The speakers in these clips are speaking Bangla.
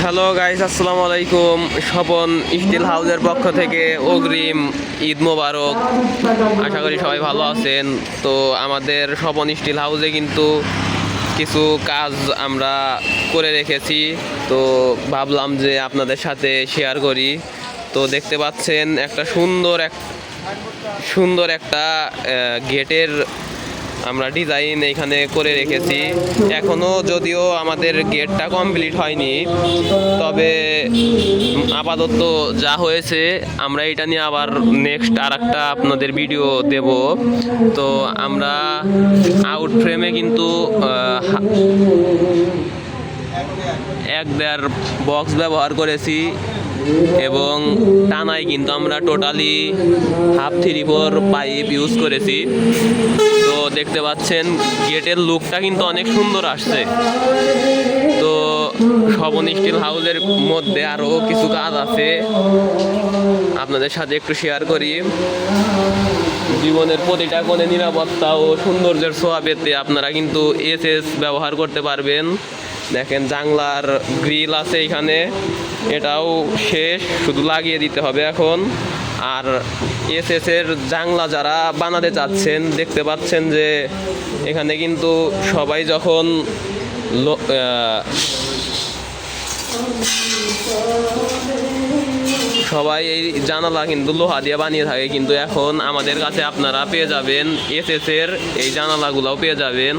হ্যালো গাইস, আসসালামু আলাইকুম। স্বপন স্টিল হাউসের পক্ষ থেকে অগ্রিম ঈদ মোবারক। আশা করি সবাই ভালো আছেন। তো আমাদের স্বপন স্টিল হাউসে কিন্তু কিছু কাজ আমরা করে রেখেছি, তো ভাবলাম যে আপনাদের সাথে শেয়ার করি। তো দেখতে পাচ্ছেন একটা সুন্দর একটা গেটের আমরা ডিজাইন এখানে করে রেখেছি। এখনও যদিও আমাদের গেটটা কমপ্লিট হয়নি, তবে আপাতত যা হয়েছে আমরা এটা নিয়ে আবার নেক্সট আর একটা আপনাদের ভিডিও দেব। তো আমরা আউট ফ্রেমে কিন্তু 1.5 বক্স ব্যবহার করেছি এবং টানায় কিন্তু আমরা টোটালি 1/2-3/4 পাইপ ইউজ করেছি। তো দেখতে পাচ্ছেন গেটের লুকটা কিন্তু অনেক সুন্দর আসছে। তো স্বপন স্টিল হাউসের মধ্যে আরও কিছু কাজ আছে, আপনাদের সাথে একটু শেয়ার করি। জীবনের প্রতিটা কোণে নিরাপত্তা ও সৌন্দর্যের ছোঁয়া পেতে আপনারা কিন্তু এসএস ব্যবহার করতে পারবেন। দেখেন জানলার গ্রিল আছে এখানে, এটাও শেষ, শুধু লাগিয়ে দিতে হবে এখন। আর এসএস এর জানলা যারা বানাতে চাচ্ছেন, দেখতে পাচ্ছেন যে এখানে কিন্তু সবাই যখন সবাই এই জানালা কিন্তু লোহা দিয়ে বানিয়ে থাকে, কিন্তু এখন আমাদের কাছে আপনারা পেয়ে যাবেন এসএস এর এই জানালাগুলোও পেয়ে যাবেন।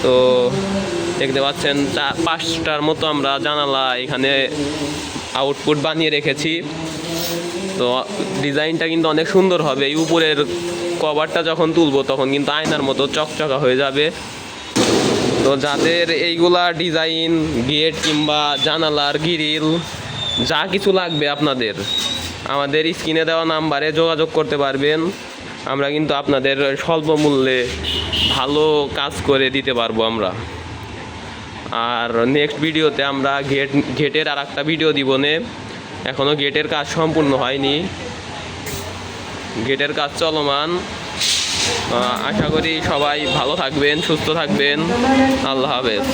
তো দেখতে পাচ্ছেন 5টার মতো আমরা জানালা এখানে আউটপুট বানিয়ে রেখেছি। তো ডিজাইনটা কিন্তু অনেক সুন্দর হবে। এই উপরের কভারটা যখন তুলবো তখন কিন্তু আয়নার মতো চকচকা হয়ে যাবে। তো যাদের এইগুলা ডিজাইন, গেট কিংবা জানালার গ্রিল যা কিছু লাগবে আপনাদের, আমাদের স্ক্রিনে দেওয়া নাম্বারে যোগাযোগ করতে পারবেন। আমরা কিন্তু আপনাদের স্বল্প মূল্যে ভালো কাজ করে দিতে পারবো আমরা। আর নেক্সট ভিডিওতে আমরা গেটের আর একটা ভিডিও দিব নে। এখনও গেটের কাজ সম্পূর্ণ হয়নি, গেটের কাজ চলমান। আশা করি সবাই ভালো থাকবেন, সুস্থ থাকবেন। আল্লাহ হাফেজ।